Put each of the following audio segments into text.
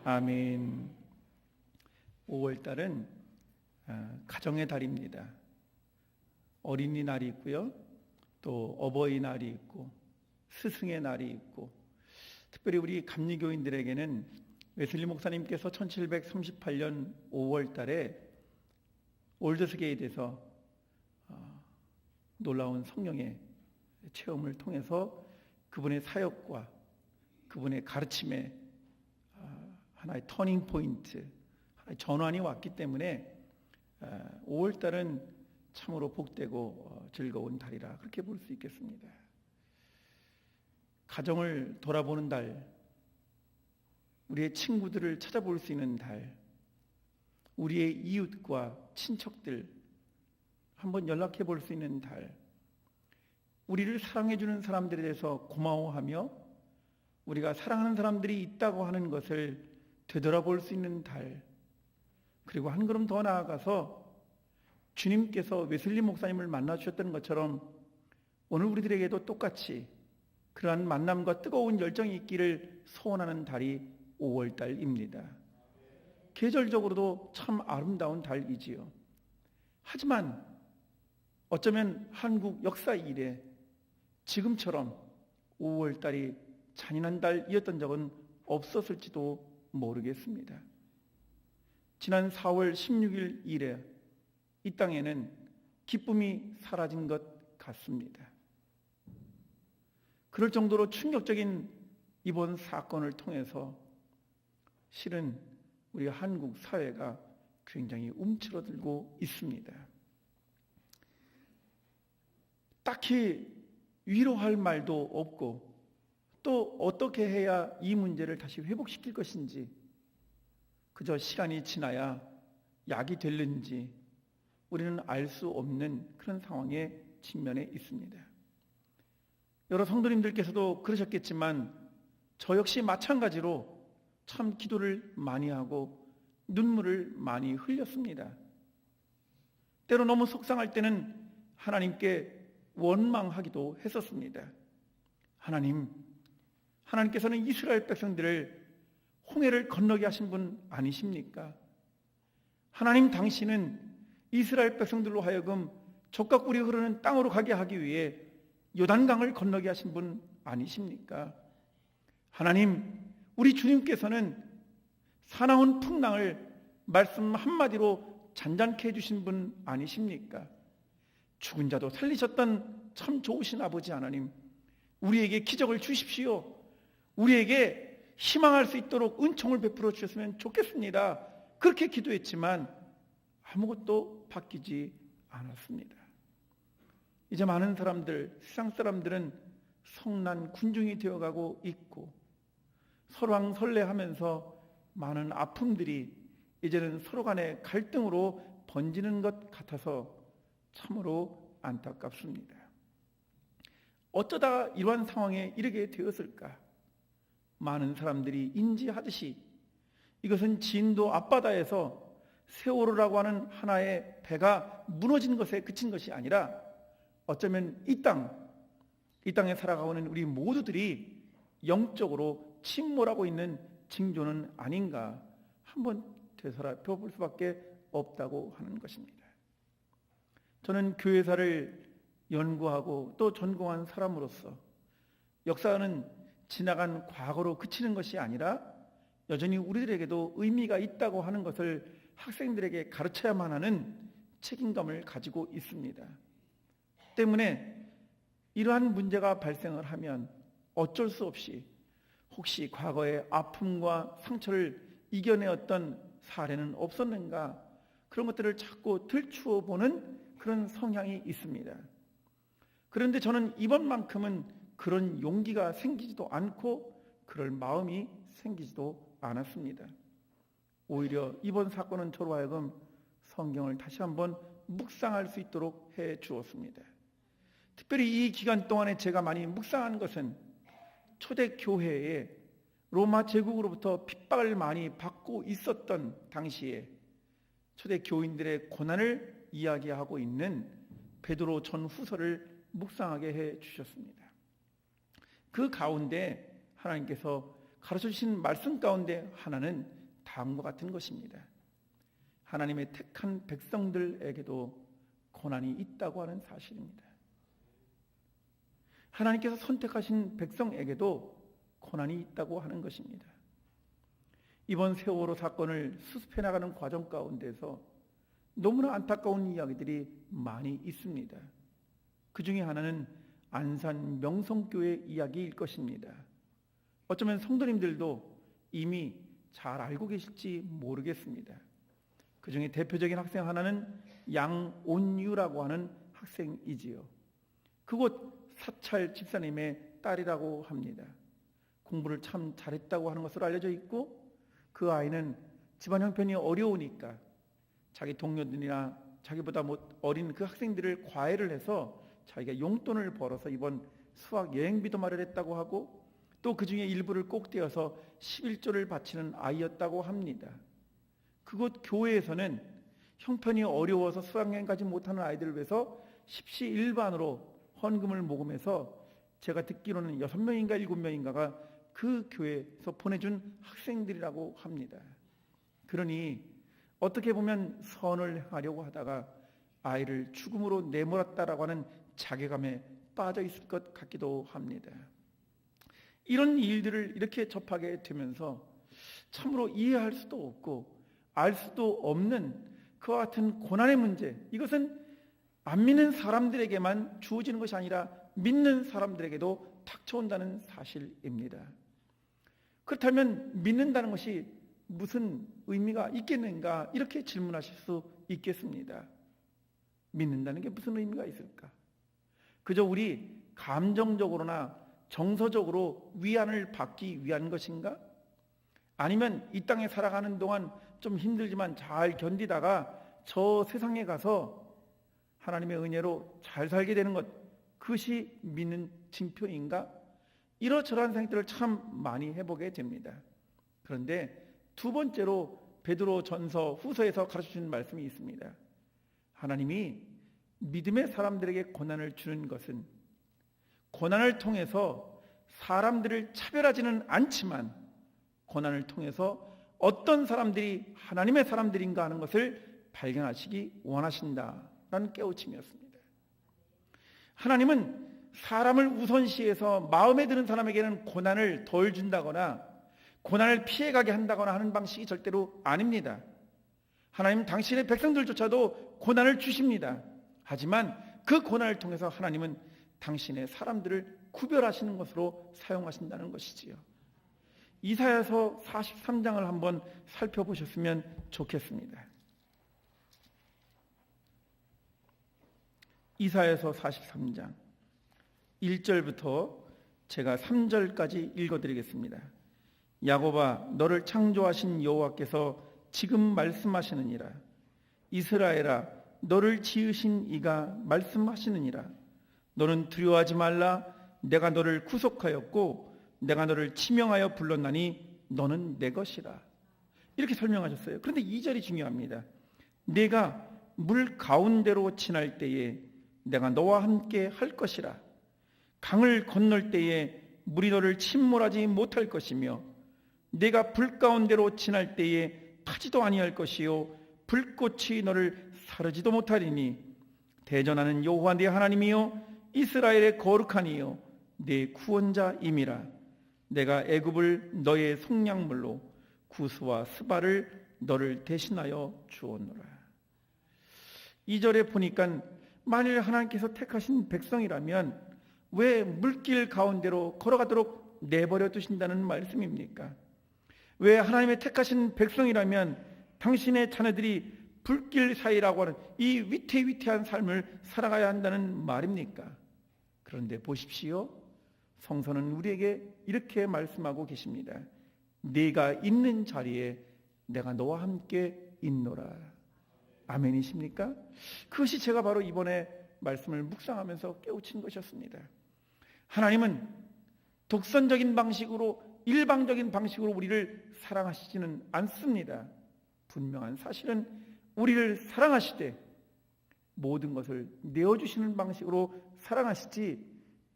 아멘. 5월달은 가정의 달입니다. 어린이날이 있고요, 또 어버이날이 있고 스승의 날이 있고, 특별히 우리 감리교인들에게는 웨슬리 목사님께서 1738년 5월달에 올드스게이트에서 놀라운 성령의 체험을 통해서 그분의 사역과 그분의 가르침에 하나의 터닝 포인트, 하나의 전환이 왔기 때문에 5월달은 참으로 복되고 즐거운 달이라 그렇게 볼 수 있겠습니다. 가정을 돌아보는 달, 우리의 친구들을 찾아볼 수 있는 달, 우리의 이웃과 친척들 한번 연락해 볼 수 있는 달, 우리를 사랑해 주는 사람들에 대해서 고마워하며 우리가 사랑하는 사람들이 있다고 하는 것을 되돌아볼 수 있는 달, 그리고 한 걸음 더 나아가서 주님께서 웨슬리 목사님을 만나 주셨던 것처럼 오늘 우리들에게도 똑같이 그러한 만남과 뜨거운 열정이 있기를 소원하는 달이 5월달입니다. 계절적으로도 참 아름다운 달이지요. 하지만 어쩌면 한국 역사 이래 지금처럼 5월달이 잔인한 달이었던 적은 없었을지도 모르겠습니다. 지난 4월 16일 이래 이 땅에는 기쁨이 사라진 것 같습니다. 그럴 정도로 충격적인 이번 사건을 통해서 실은 우리 한국 사회가 굉장히 움츠러들고 있습니다. 딱히 위로할 말도 없고, 또 어떻게 해야 이 문제를 다시 회복시킬 것인지, 그저 시간이 지나야 약이 될는지 우리는 알 수 없는 그런 상황에 직면해 있습니다. 여러 성도님들께서도 그러셨겠지만 저 역시 마찬가지로 참 기도를 많이 하고 눈물을 많이 흘렸습니다. 때로 너무 속상할 때는 하나님께 원망하기도 했었습니다. 하나님께서는 이스라엘 백성들을 홍해를 건너게 하신 분 아니십니까? 하나님, 당신은 이스라엘 백성들로 하여금 젖과 꿀이 흐르는 땅으로 가게 하기 위해 요단강을 건너게 하신 분 아니십니까? 하나님, 우리 주님께서는 사나운 풍랑을 말씀 한마디로 잔잔케 해주신 분 아니십니까? 죽은 자도 살리셨던 참 좋으신 아버지 하나님, 우리에게 기적을 주십시오. 우리에게 희망할 수 있도록 은총을 베풀어 주셨으면 좋겠습니다. 그렇게 기도했지만 아무것도 바뀌지 않았습니다. 이제 많은 사람들, 세상 사람들은 성난 군중이 되어가고 있고 설왕설래하면서 많은 아픔들이 이제는 서로 간의 갈등으로 번지는 것 같아서 참으로 안타깝습니다. 어쩌다 이러한 상황에 이르게 되었을까? 많은 사람들이 인지하듯이 이것은 진도 앞바다에서 세월호라고 하는 하나의 배가 무너진 것에 그친 것이 아니라 어쩌면 이 땅에 살아가고 있는 우리 모두들이 영적으로 침몰하고 있는 징조는 아닌가 한번 되살펴 볼 수밖에 없다고 하는 것입니다. 저는 교회사를 연구하고 또 전공한 사람으로서 역사는 지나간 과거로 그치는 것이 아니라 여전히 우리들에게도 의미가 있다고 하는 것을 학생들에게 가르쳐야만 하는 책임감을 가지고 있습니다. 때문에 이러한 문제가 발생을 하면 어쩔 수 없이 혹시 과거의 아픔과 상처를 이겨내었던 사례는 없었는가, 그런 것들을 자꾸 들추어 보는 그런 성향이 있습니다. 그런데 저는 이번만큼은 그런 용기가 생기지도 않고 그럴 마음이 생기지도 않았습니다. 오히려 이번 사건은 저로 하여금 성경을 다시 한번 묵상할 수 있도록 해 주었습니다. 특별히 이 기간 동안에 제가 많이 묵상한 것은 초대교회에 로마 제국으로부터 핍박을 많이 받고 있었던 당시에 초대교인들의 고난을 이야기하고 있는 베드로 전후서를 묵상하게 해 주셨습니다. 그 가운데 하나님께서 가르쳐주신 말씀 가운데 하나는 다음과 같은 것입니다. 하나님의 택한 백성들에게도 고난이 있다고 하는 사실입니다. 하나님께서 선택하신 백성에게도 고난이 있다고 하는 것입니다. 이번 세월호 사건을 수습해 나가는 과정 가운데서 너무나 안타까운 이야기들이 많이 있습니다. 그 중에 하나는 안산 명성교회 이야기일 것입니다. 어쩌면 성도님들도 이미 잘 알고 계실지 모르겠습니다. 그 중에 대표적인 학생 하나는 양온유라고 하는 학생이지요. 그곳 사찰 집사님의 딸이라고 합니다. 공부를 참 잘했다고 하는 것으로 알려져 있고, 그 아이는 집안 형편이 어려우니까 자기 동료들이나 자기보다 어린 그 학생들을 과외를 해서 자기가 용돈을 벌어서 이번 수학 여행비도 마련했다고 하고, 또 그 중에 일부를 꼭 떼어서 11조를 바치는 아이였다고 합니다. 그곳 교회에서는 형편이 어려워서 수학여행 가지 못하는 아이들을 위해서 십시일반으로 헌금을 모금해서, 제가 듣기로는 6명인가 7명인가가 그 교회에서 보내준 학생들이라고 합니다. 그러니 어떻게 보면 선을 행하려고 하다가 아이를 죽음으로 내몰았다라고 하는 자괴감에 빠져 있을 것 같기도 합니다. 이런 일들을 이렇게 접하게 되면서 참으로 이해할 수도 없고 알 수도 없는 그와 같은 고난의 문제, 이것은 안 믿는 사람들에게만 주어지는 것이 아니라 믿는 사람들에게도 닥쳐온다는 사실입니다. 그렇다면 믿는다는 것이 무슨 의미가 있겠는가, 이렇게 질문하실 수 있겠습니다. 믿는다는 게 무슨 의미가 있을까? 그저 우리 감정적으로나 정서적으로 위안을 받기 위한 것인가? 아니면 이 땅에 살아가는 동안 좀 힘들지만 잘 견디다가 저 세상에 가서 하나님의 은혜로 잘 살게 되는 것, 그것이 믿는 징표인가? 이러저러한 생각들을 참 많이 해보게 됩니다. 그런데 두 번째로 베드로 전서 후서에서 가르쳐주는 말씀이 있습니다. 하나님이 믿음의 사람들에게 고난을 주는 것은 고난을 통해서 사람들을 차별하지는 않지만 고난을 통해서 어떤 사람들이 하나님의 사람들인가 하는 것을 발견하시기 원하신다라는 깨우침이었습니다. 하나님은 사람을 우선시해서 마음에 드는 사람에게는 고난을 덜 준다거나 고난을 피해가게 한다거나 하는 방식이 절대로 아닙니다. 하나님은 당신의 백성들조차도 고난을 주십니다. 하지만 그 고난을 통해서 하나님은 당신의 사람들을 구별하시는 것으로 사용하신다는 것이지요. 이사야서 43장을 한번 살펴보셨으면 좋겠습니다. 이사야서 43장 1절부터 제가 3절까지 읽어드리겠습니다. 야곱아, 너를 창조하신 여호와께서 지금 말씀하시느니라. 이스라엘아, 너를 지으신 이가 말씀하시느니라. 너는 두려워하지 말라. 내가 너를 구속하였고 내가 너를 치명하여 불렀나니 너는 내 것이라. 이렇게 설명하셨어요. 그런데 2절이 중요합니다. 내가 물 가운데로 지날 때에 내가 너와 함께 할 것이라. 강을 건널 때에 물이 너를 침몰하지 못할 것이며 내가 불 가운데로 지날 때에 타지도 아니할 것이요 불꽃이 너를 사르지도 못하리니 대전하는 여호와 네 하나님이요 이스라엘의 거룩한 이요 네 구원자임이라. 내가 애굽을 너의 속량물로 구스와 스바를 너를 대신하여 주었노라. 2절에 보니까 만일 하나님께서 택하신 백성이라면 왜 물길 가운데로 걸어가도록 내버려 두신다는 말씀입니까? 왜 하나님의 택하신 백성이라면 당신의 자녀들이 불길 사이라고 하는 이 위태위태한 삶을 살아가야 한다는 말입니까? 그런데 보십시오. 성서는 우리에게 이렇게 말씀하고 계십니다. 네가 있는 자리에 내가 너와 함께 있노라. 아멘이십니까? 그것이 제가 바로 이번에 말씀을 묵상하면서 깨우친 것이었습니다. 하나님은 독선적인 방식으로, 일방적인 방식으로 우리를 사랑하시지는 않습니다. 분명한 사실은 우리를 사랑하시되 모든 것을 내어주시는 방식으로 사랑하시지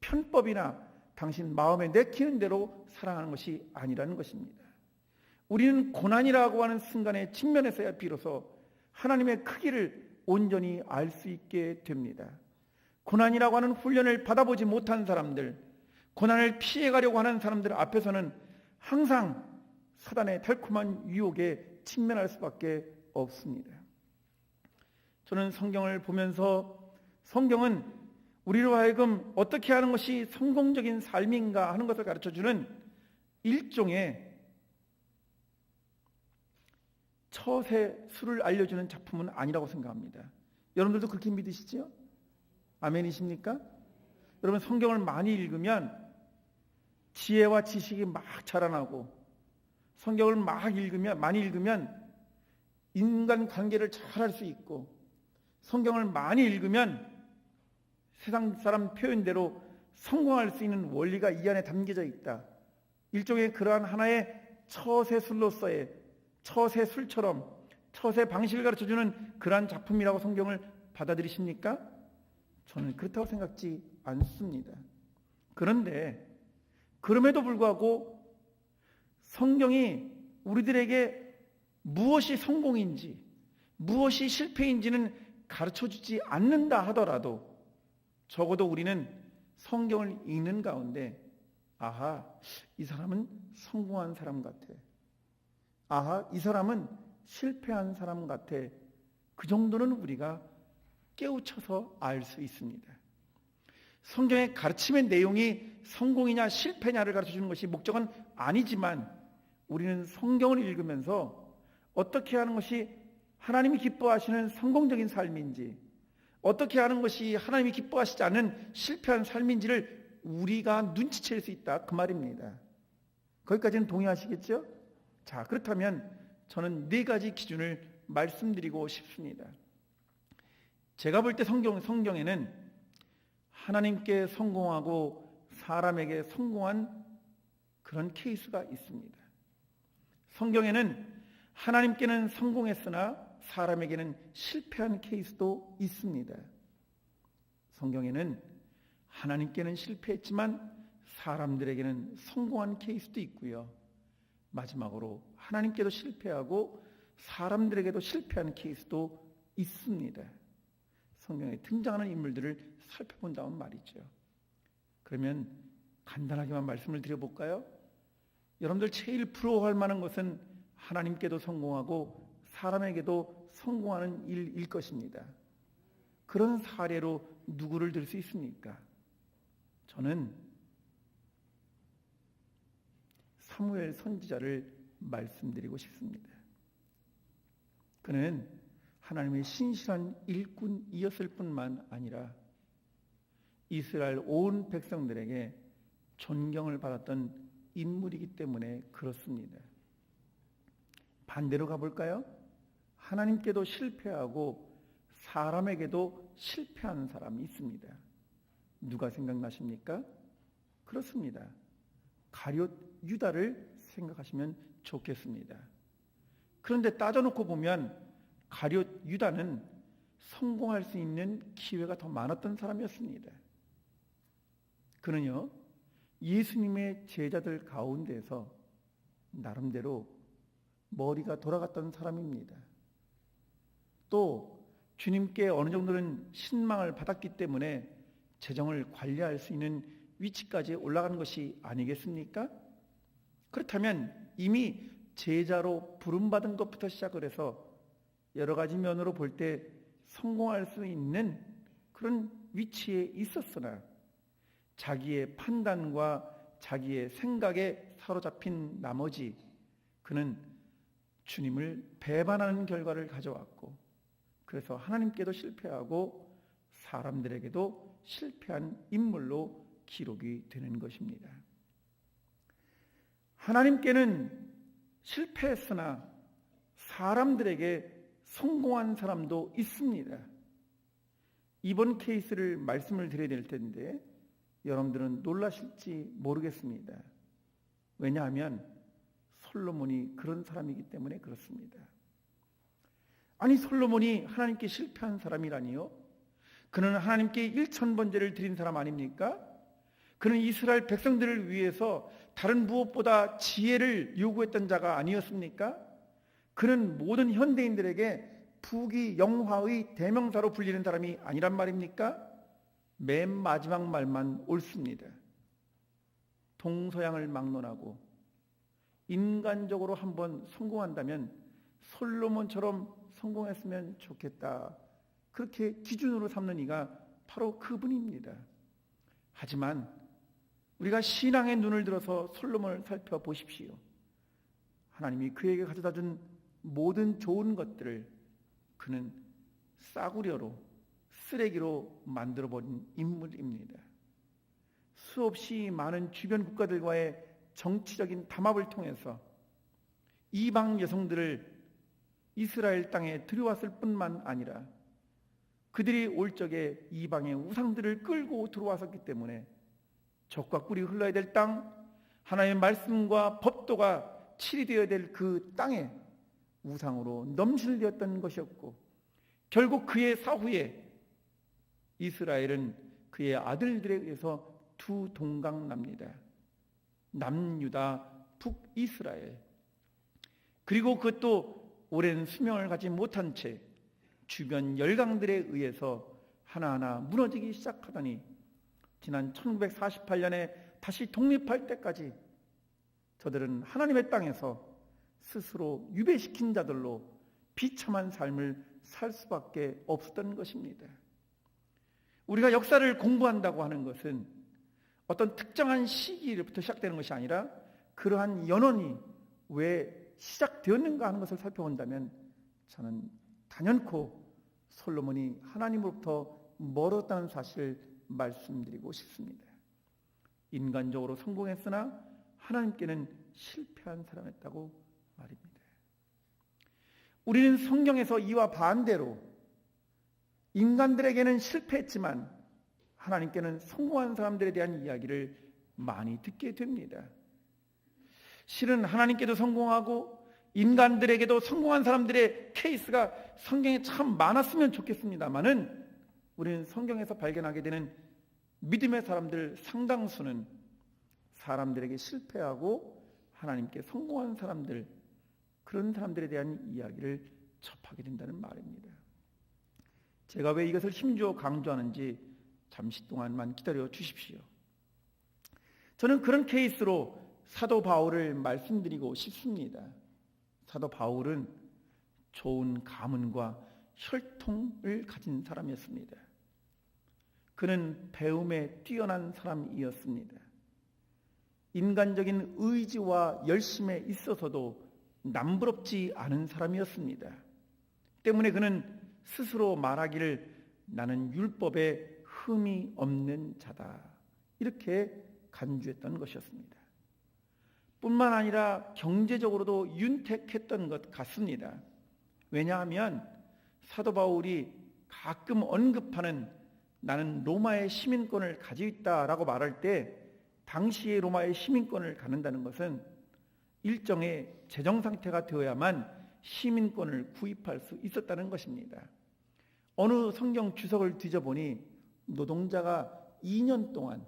편법이나 당신 마음에 내키는 대로 사랑하는 것이 아니라는 것입니다. 우리는 고난이라고 하는 순간에 직면해서야 비로소 하나님의 크기를 온전히 알 수 있게 됩니다. 고난이라고 하는 훈련을 받아보지 못한 사람들, 고난을 피해가려고 하는 사람들 앞에서는 항상 사단의 달콤한 유혹에 직면할 수밖에 없습니다. 저는 성경을 보면서 성경은 우리로 하여금 어떻게 하는 것이 성공적인 삶인가 하는 것을 가르쳐주는 일종의 처세술을 알려주는 작품은 아니라고 생각합니다. 여러분들도 그렇게 믿으시죠? 아멘이십니까? 여러분 성경을 많이 읽으면 지혜와 지식이 막 자라나고, 성경을 많이 읽으면 인간 관계를 잘 할 수 있고, 성경을 많이 읽으면 세상 사람 표현대로 성공할 수 있는 원리가 이 안에 담겨져 있다. 일종의 그러한 하나의 처세술로서의, 처세술처럼 처세 방식을 가르쳐주는 그러한 작품이라고 성경을 받아들이십니까? 저는 그렇다고 생각지 않습니다. 그런데 그럼에도 불구하고 성경이 우리들에게 무엇이 성공인지 무엇이 실패인지는 가르쳐주지 않는다 하더라도 적어도 우리는 성경을 읽는 가운데 아하, 이 사람은 성공한 사람 같아, 아하, 이 사람은 실패한 사람 같아, 그 정도는 우리가 깨우쳐서 알 수 있습니다. 성경의 가르침의 내용이 성공이냐 실패냐를 가르쳐주는 것이 목적은 아니지만 우리는 성경을 읽으면서 어떻게 하는 것이 하나님이 기뻐하시는 성공적인 삶인지, 어떻게 하는 것이 하나님이 기뻐하시지 않는 실패한 삶인지를 우리가 눈치챌 수 있다, 그 말입니다. 거기까지는 동의하시겠죠? 자, 그렇다면 저는 4가지 기준을 말씀드리고 싶습니다. 제가 볼 때 성경에는 하나님께 성공하고 사람에게 성공한 그런 케이스가 있습니다. 성경에는 하나님께는 성공했으나 사람에게는 실패한 케이스도 있습니다. 성경에는 하나님께는 실패했지만 사람들에게는 성공한 케이스도 있고요. 마지막으로 하나님께도 실패하고 사람들에게도 실패한 케이스도 있습니다. 성경에 등장하는 인물들을 살펴본다면 말이죠. 그러면 간단하게만 말씀을 드려볼까요? 여러분들 제일 부러워할 만한 것은 하나님께도 성공하고 사람에게도 성공하는 일일 것입니다. 그런 사례로 누구를 들 수 있습니까? 저는 사무엘 선지자를 말씀드리고 싶습니다. 그는 하나님의 신실한 일꾼이었을 뿐만 아니라 이스라엘 온 백성들에게 존경을 받았던 인물이기 때문에 그렇습니다. 반대로 가볼까요? 하나님께도 실패하고 사람에게도 실패한 사람이 있습니다. 누가 생각나십니까? 그렇습니다. 가룟 유다를 생각하시면 좋겠습니다. 그런데 따져놓고 보면 가룟 유다는 성공할 수 있는 기회가 더 많았던 사람이었습니다. 그는요, 예수님의 제자들 가운데서 나름대로 머리가 돌아갔던 사람입니다. 또 주님께 어느 정도는 신망을 받았기 때문에 재정을 관리할 수 있는 위치까지 올라가는 것이 아니겠습니까? 그렇다면 이미 제자로 부름받은 것부터 시작을 해서 여러 가지 면으로 볼 때 성공할 수 있는 그런 위치에 있었으나 자기의 판단과 자기의 생각에 사로잡힌 나머지 그는 주님을 배반하는 결과를 가져왔고, 그래서 하나님께도 실패하고 사람들에게도 실패한 인물로 기록이 되는 것입니다. 하나님께는 실패했으나 사람들에게 성공한 사람도 있습니다. 이번 케이스를 말씀을 드려야 될 텐데 여러분들은 놀라실지 모르겠습니다. 왜냐하면 솔로몬이 그런 사람이기 때문에 그렇습니다. 아니, 솔로몬이 하나님께 실패한 사람이라니요? 그는 하나님께 1000번제를 드린 사람 아닙니까? 그는 이스라엘 백성들을 위해서 다른 무엇보다 지혜를 요구했던 자가 아니었습니까? 그는 모든 현대인들에게 부귀영화의 대명사로 불리는 사람이 아니란 말입니까? 맨 마지막 말만 옳습니다. 동서양을 막론하고 인간적으로 한번 성공한다면 솔로몬처럼 성공했으면 좋겠다, 그렇게 기준으로 삼는 이가 바로 그분입니다. 하지만 우리가 신앙의 눈을 들어서 솔로몬을 살펴보십시오. 하나님이 그에게 가져다준 모든 좋은 것들을 그는 싸구려로, 쓰레기로 만들어버린 인물입니다. 수없이 많은 주변 국가들과의 정치적인 담합을 통해서 이방 여성들을 이스라엘 땅에 들여왔을 뿐만 아니라 그들이 올 적에 이방의 우상들을 끌고 들어왔었기 때문에 젖과 꿀이 흘러야 될 땅, 하나님의 말씀과 법도가 치리되어야 될 그 땅에 우상으로 넘실되었던 것이었고, 결국 그의 사후에 이스라엘은 그의 아들들에 의해서 두 동강 납니다. 남유다, 북이스라엘. 그리고 그것도 오랜 수명을 가지 못한 채 주변 열강들에 의해서 하나하나 무너지기 시작하더니 지난 1948년에 다시 독립할 때까지 저들은 하나님의 땅에서 스스로 유배시킨 자들로 비참한 삶을 살 수밖에 없었던 것입니다. 우리가 역사를 공부한다고 하는 것은 어떤 특정한 시기부터 시작되는 것이 아니라 그러한 연원이 왜 시작되었는가 하는 것을 살펴본다면 저는 단연코 솔로몬이 하나님으로부터 멀었다는 사실을 말씀드리고 싶습니다. 인간적으로 성공했으나 하나님께는 실패한 사람이었다고 말입니다. 우리는 성경에서 이와 반대로 인간들에게는 실패했지만 하나님께는 성공한 사람들에 대한 이야기를 많이 듣게 됩니다. 실은 하나님께도 성공하고 인간들에게도 성공한 사람들의 케이스가 성경에 참 많았으면 좋겠습니다만은 우리는 성경에서 발견하게 되는 믿음의 사람들 상당수는 사람들에게 실패하고 하나님께 성공한 사람들, 그런 사람들에 대한 이야기를 접하게 된다는 말입니다. 제가 왜 이것을 힘주어 강조하는지 잠시 동안만 기다려 주십시오. 저는 그런 케이스로 사도 바울을 말씀드리고 싶습니다. 사도 바울은 좋은 가문과 혈통을 가진 사람이었습니다. 그는 배움에 뛰어난 사람이었습니다. 인간적인 의지와 열심에 있어서도 남부럽지 않은 사람이었습니다. 때문에 그는 스스로 말하기를 나는 율법에 흠이 없는 자다, 이렇게 간주했던 것이었습니다. 뿐만 아니라 경제적으로도 윤택했던 것 같습니다. 왜냐하면 사도 바울이 가끔 언급하는 나는 로마의 시민권을 가지고 있다라고 말할 때 당시의 로마의 시민권을 갖는다는 것은 일정의 재정 상태가 되어야만 시민권을 구입할 수 있었다는 것입니다. 어느 성경 주석을 뒤져보니 노동자가 2년 동안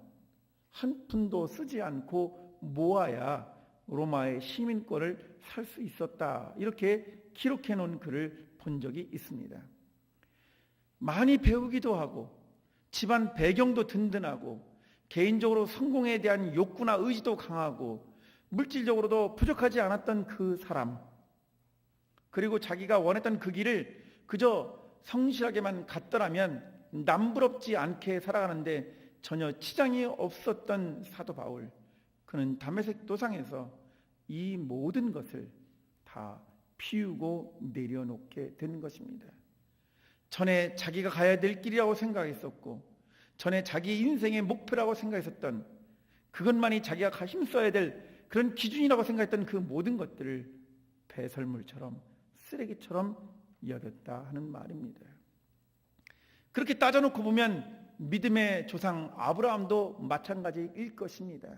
한 푼도 쓰지 않고 모아야 로마의 시민권을 살 수 있었다, 이렇게 기록해 놓은 글을 본 적이 있습니다. 많이 배우기도 하고 집안 배경도 든든하고 개인적으로 성공에 대한 욕구나 의지도 강하고 물질적으로도 부족하지 않았던 그 사람, 그리고 자기가 원했던 그 길을 그저 성실하게만 갔더라면 남부럽지 않게 살아가는데 전혀 지장이 없었던 사도 바울, 그는 다메섹 도상에서 이 모든 것을 다 피우고 내려놓게 된 것입니다. 전에 자기가 가야 될 길이라고 생각했었고 전에 자기 인생의 목표라고 생각했었던, 그것만이 자기가 힘써야 될 그런 기준이라고 생각했던 그 모든 것들을 배설물처럼 쓰레기처럼 여겼다 하는 말입니다. 그렇게 따져놓고 보면 믿음의 조상 아브라함도 마찬가지일 것입니다.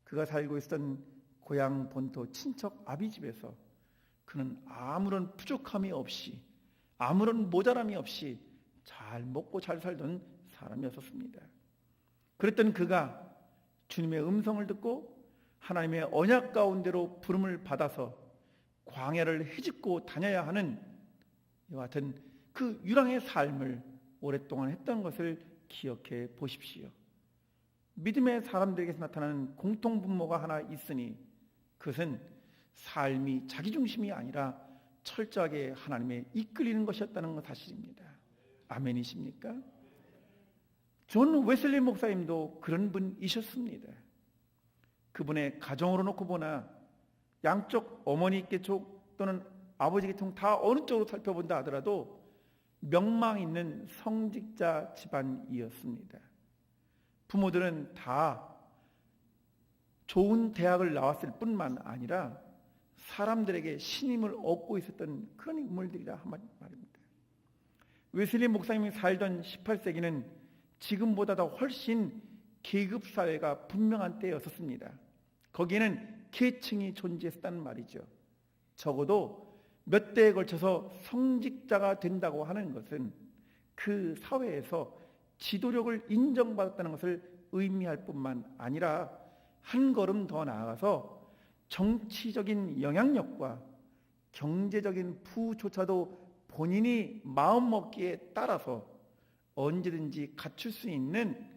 그가 살고 있었던 고향 본토 친척 아비집에서 그는 아무런 부족함이 없이, 아무런 모자람이 없이 잘 먹고 잘 살던 사람이었습니다. 그랬던 그가 주님의 음성을 듣고 하나님의 언약 가운데로 부름을 받아서 광야를 헤집고 다녀야 하는 이와 같은 그 유랑의 삶을 오랫동안 했던 것을 기억해 보십시오. 믿음의 사람들에게서 나타나는 공통분모가 하나 있으니 그것은 삶이 자기중심이 아니라 철저하게 하나님의 이끌리는 것이었다는 것 사실입니다. 아멘이십니까? 존 웨슬리 목사님도 그런 분이셨습니다. 그분의 가정으로 놓고 보나 양쪽 어머니께 쪽 또는 아버지께 쪽 다 어느 쪽으로 살펴본다 하더라도 명망 있는 성직자 집안이었습니다. 부모들은 다 좋은 대학을 나왔을 뿐만 아니라 사람들에게 신임을 얻고 있었던 그런 인물들이라 말입니다. 웨슬리 목사님이 살던 18세기는 지금보다 더 훨씬 계급사회가 분명한 때였었습니다. 거기에는 계층이 존재했다는 말이죠. 적어도 몇 대에 걸쳐서 성직자가 된다고 하는 것은 그 사회에서 지도력을 인정받았다는 것을 의미할 뿐만 아니라 한 걸음 더 나아가서 정치적인 영향력과 경제적인 부조차도 본인이 마음먹기에 따라서 언제든지 갖출 수 있는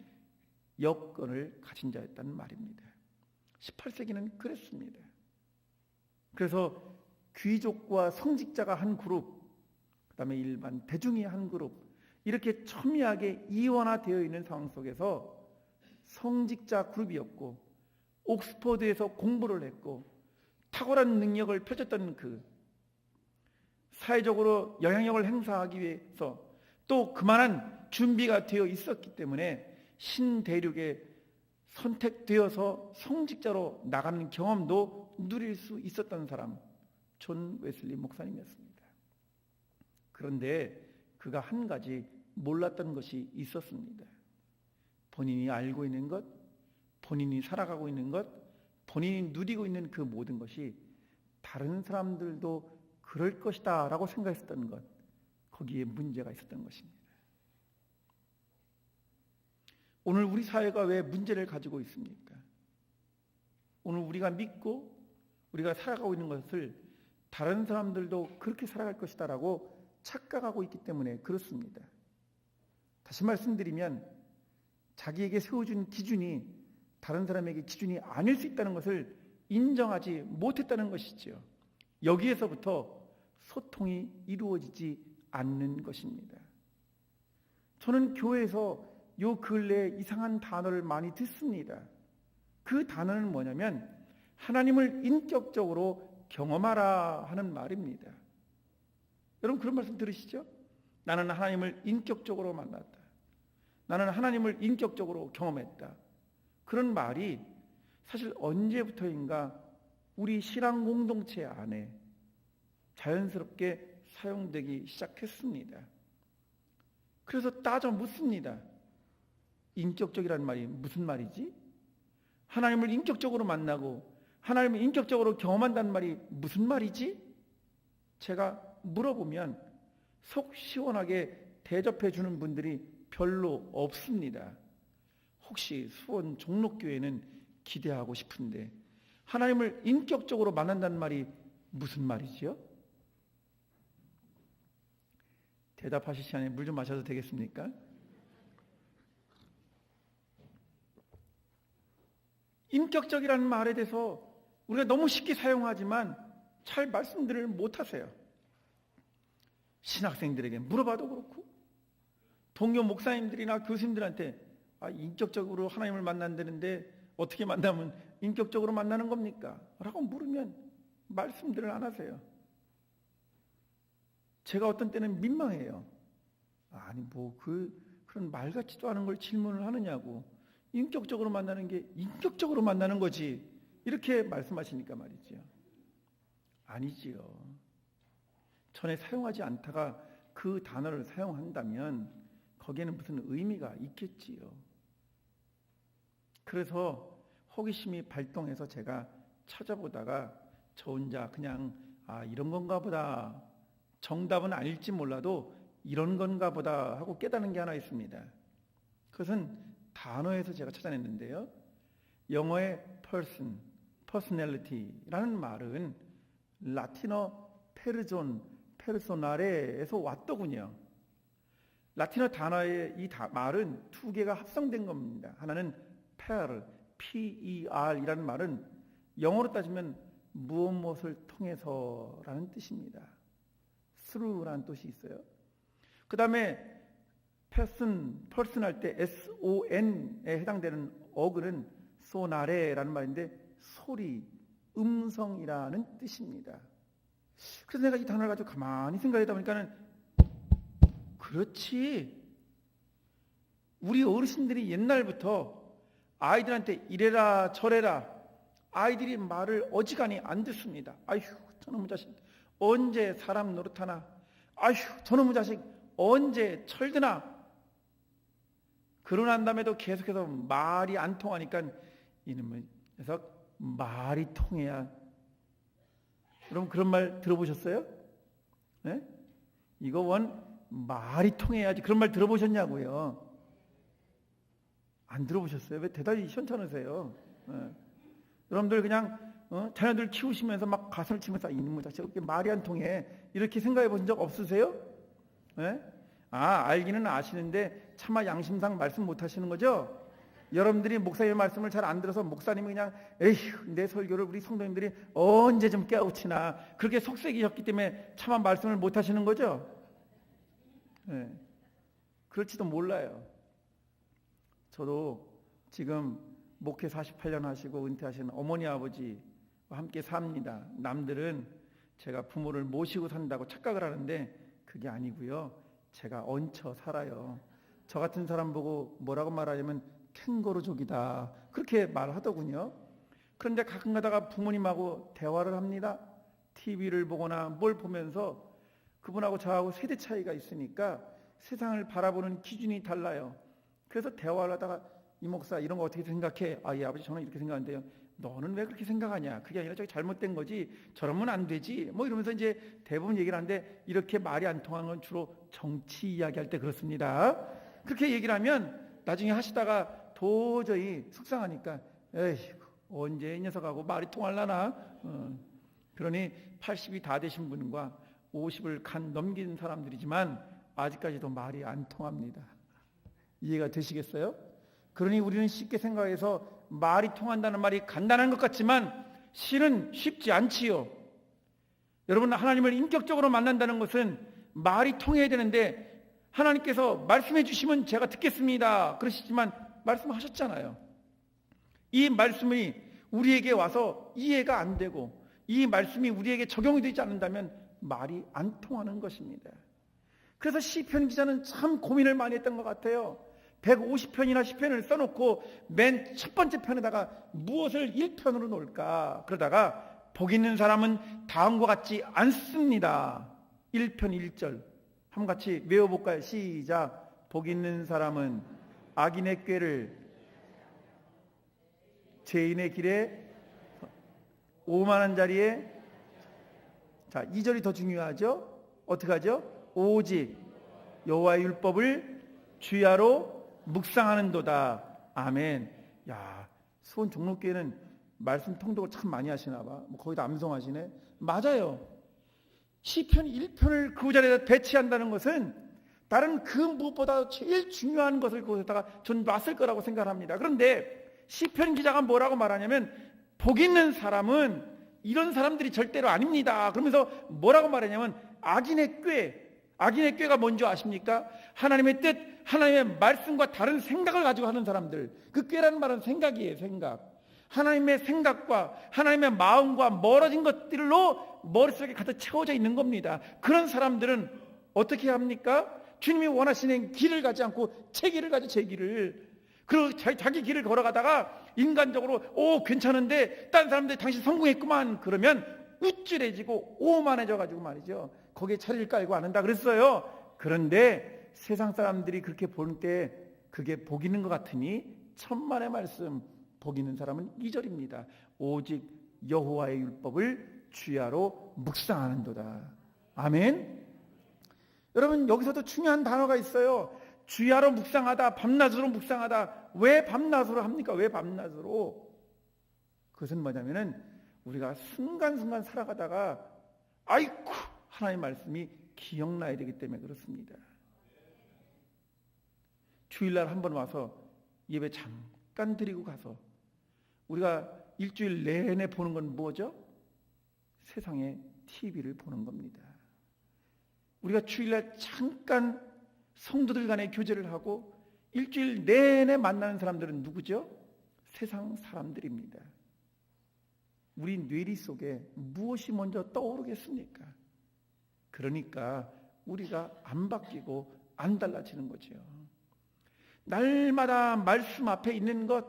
여건을 가진 자였다는 말입니다. 18세기는 그랬습니다. 그래서 귀족과 성직자가 한 그룹, 그 다음에 일반 대중이 한 그룹, 이렇게 첨예하게 이원화되어 있는 상황 속에서 성직자 그룹이었고 옥스퍼드에서 공부를 했고 탁월한 능력을 펼쳤던 그 사회적으로 영향력을 행사하기 위해서 또 그만한 준비가 되어 있었기 때문에 신대륙에 선택되어서 성직자로 나가는 경험도 누릴 수 있었던 사람, 존 웨슬리 목사님이었습니다. 그런데 그가 한 가지 몰랐던 것이 있었습니다. 본인이 알고 있는 것, 본인이 살아가고 있는 것, 본인이 누리고 있는 그 모든 것이 다른 사람들도 그럴 것이다 라고 생각했던 것, 거기에 문제가 있었던 것입니다. 오늘 우리 사회가 왜 문제를 가지고 있습니까? 오늘 우리가 믿고 우리가 살아가고 있는 것을 다른 사람들도 그렇게 살아갈 것이다 라고 착각하고 있기 때문에 그렇습니다. 다시 말씀드리면 자기에게 세워준 기준이 다른 사람에게 기준이 아닐 수 있다는 것을 인정하지 못했다는 것이죠. 여기에서부터 소통이 이루어지지 않는 것입니다. 저는 교회에서 요 근래에 이상한 단어를 많이 듣습니다. 그 단어는 뭐냐면 하나님을 인격적으로 경험하라 하는 말입니다. 여러분 그런 말씀 들으시죠? 나는 하나님을 인격적으로 만났다. 나는 하나님을 인격적으로 경험했다. 그런 말이 사실 언제부터인가 우리 신앙 공동체 안에 자연스럽게 사용되기 시작했습니다. 그래서 따져 묻습니다. 인격적이라는 말이 무슨 말이지? 하나님을 인격적으로 만나고 하나님을 인격적으로 경험한다는 말이 무슨 말이지? 제가 물어보면 속 시원하게 대접해 주는 분들이 별로 없습니다. 혹시 수원 종록교회는 기대하고 싶은데 하나님을 인격적으로 만난다는 말이 무슨 말이지요? 대답하실 시간에 물 좀 마셔도 되겠습니까? 인격적이라는 말에 대해서 우리가 너무 쉽게 사용하지만 잘 말씀들을 못하세요. 신학생들에게 물어봐도 그렇고 동료 목사님들이나 교수님들한테 인격적으로 하나님을 만난다는데 어떻게 만나면 인격적으로 만나는 겁니까? 라고 물으면 말씀들을 안 하세요. 제가 어떤 때는 민망해요. 아니 그런 말 같지도 않은 걸 질문을 하느냐고. 인격적으로 만나는 게 인격적으로 만나는 거지. 이렇게 말씀하시니까 말이죠. 아니지요. 전에 사용하지 않다가 그 단어를 사용한다면 거기에는 무슨 의미가 있겠지요. 그래서 호기심이 발동해서 제가 찾아보다가 저 혼자 그냥 이런 건가 보다. 정답은 아닐지 몰라도 이런 건가 보다 하고 깨닫는 게 하나 있습니다. 그것은 단어에서 제가 찾아냈는데요. 영어의 person, personality라는 말은 라틴어 페르존, 페르소나레에서 왔더군요. 라틴어 단어의 이 말은 두 개가 합성된 겁니다. 하나는 per, P-E-R이라는 말은 영어로 따지면 무엇을 통해서라는 뜻입니다. through라는 뜻이 있어요. 그 다음에 person 할 때 S-O-N에 해당되는 어근은 소나레라는 말인데 소리, 음성이라는 뜻입니다. 그래서 내가 이 단어를 가지고 가만히 생각하다 보니까는 그렇지. 우리 어르신들이 옛날부터 아이들한테 이래라 저래라 아이들이 말을 어지간히 안 듣습니다. 아휴 저놈의 자식 언제 사람 노릇하나, 아휴 저놈의 자식 언제 철드나. 그러난 다음에도 계속해서 말이 안 통하니까 이놈의 녀석 말이 통해야. 여러분 그런 말 들어보셨어요? 네? 이거 말이 통해야지. 그런 말 들어보셨냐고요? 안 들어보셨어요? 왜 대답이 시원찮으세요? 네. 여러분들 그냥 자녀들 키우시면서 막 가슴을 치면서 이놈의 자식 이렇게 말이 안 통해 이렇게 생각해 보신 적 없으세요? 네? 알기는 아시는데 차마 양심상 말씀 못 하시는 거죠? 여러분들이 목사님의 말씀을 잘 안 들어서 목사님이 그냥 에휴 내 설교를 우리 성도님들이 언제 좀 깨우치나 그렇게 속삭이셨기 때문에 차마 말씀을 못 하시는 거죠? 네. 그럴지도 몰라요. 저도 지금 목회 48년 하시고 은퇴하신 어머니 아버지와 함께 삽니다. 남들은 제가 부모를 모시고 산다고 착각을 하는데 그게 아니고요. 제가 얹혀 살아요. 저 같은 사람 보고 뭐라고 말하냐면 캥거루족이다 그렇게 말하더군요. 그런데 가끔 가다가 부모님하고 대화를 합니다. TV를 보거나 뭘 보면서 그분하고 저하고 세대 차이가 있으니까 세상을 바라보는 기준이 달라요. 그래서 대화를 하다가 이 목사 이런 거 어떻게 생각해? 예 아버지 저는 이렇게 생각하는데요. 너는 왜 그렇게 생각하냐? 그게 아니라 저기 잘못된 거지. 저러면 안 되지. 뭐 이러면서 이제 대부분 얘기를 하는데 이렇게 말이 안 통하는 건 주로 정치 이야기할 때 그렇습니다. 그렇게 얘기를 하면 나중에 하시다가 도저히 속상하니까 에이 언제 이 녀석하고 말이 통할라나. 그러니 80이 다 되신 분과 50을 간 넘긴 사람들이지만 아직까지도 말이 안 통합니다. 이해가 되시겠어요? 그러니 우리는 쉽게 생각해서 말이 통한다는 말이 간단한 것 같지만 실은 쉽지 않지요. 여러분 하나님을 인격적으로 만난다는 것은 말이 통해야 되는데 하나님께서 말씀해 주시면 제가 듣겠습니다 그러시지만 말씀하셨잖아요. 이 말씀이 우리에게 와서 이해가 안 되고 이 말씀이 우리에게 적용이 되지 않는다면 말이 안 통하는 것입니다. 그래서 시편 기자는 참 고민을 많이 했던 것 같아요. 150편이나 시편을 써놓고 맨 첫 번째 편에다가 무엇을 1편으로 놓을까 그러다가 복 있는 사람은 다음과 같지 않습니다. 1편 1절 한번 같이 외워볼까요? 시작. 복 있는 사람은 악인의 꾀를 죄인의 길에 오만한 자리에. 자 2절이 더 중요하죠. 어떻게 하죠? 오직 여호와의 율법을 주야로 묵상하는도다. 아멘. 야, 수원 종로교회는 말씀 통독을 참 많이 하시나 봐. 거기다 암송하시네. 맞아요. 시편 1편을 그 자리에다 배치한다는 것은 다른 그 무엇보다 제일 중요한 것을 그곳에다가 전 놨을 거라고 생각합니다. 그런데 시편 기자가 뭐라고 말하냐면 복 있는 사람은 이런 사람들이 절대로 아닙니다. 그러면서 뭐라고 말하냐면 악인의 꾀가 뭔지 아십니까? 하나님의 뜻, 하나님의 말씀과 다른 생각을 가지고 하는 사람들. 그 꾀라는 말은 생각이에요. 생각. 하나님의 생각과 하나님의 마음과 멀어진 것들로 머릿속에 가득 채워져 있는 겁니다. 그런 사람들은 어떻게 합니까? 주님이 원하시는 길을 가지 않고 제 길을 가지 제 길을. 그리고 자기 길을 걸어가다가 인간적으로 괜찮은데 다른 사람들이 당신 성공했구만 그러면 우쭐해지고 오만해져 가지고 말이죠. 거기에 차리를 깔고 안 한다 그랬어요. 그런데 세상 사람들이 그렇게 볼 때 그게 복 있는 것 같으니 천만의 말씀 복 있는 사람은 2절입니다. 오직 여호와의 율법을 주야로 묵상하는도다. 아멘. 여러분 여기서도 중요한 단어가 있어요. 주야로 묵상하다, 밤낮으로 묵상하다. 왜 밤낮으로 합니까? 왜 밤낮으로? 그것은 뭐냐면은 우리가 순간순간 살아가다가 아이쿠 하나님의 말씀이 기억나야 되기 때문에 그렇습니다. 주일날 한번 와서 예배 잠깐 드리고 가서 우리가 일주일 내내 보는 건 뭐죠? 세상의 TV를 보는 겁니다. 우리가 주일날 잠깐 성도들 간의 교제를 하고 일주일 내내 만나는 사람들은 누구죠? 세상 사람들입니다. 우리 뇌리 속에 무엇이 먼저 떠오르겠습니까? 그러니까 우리가 안 바뀌고 안 달라지는 거죠. 날마다 말씀 앞에 있는 것,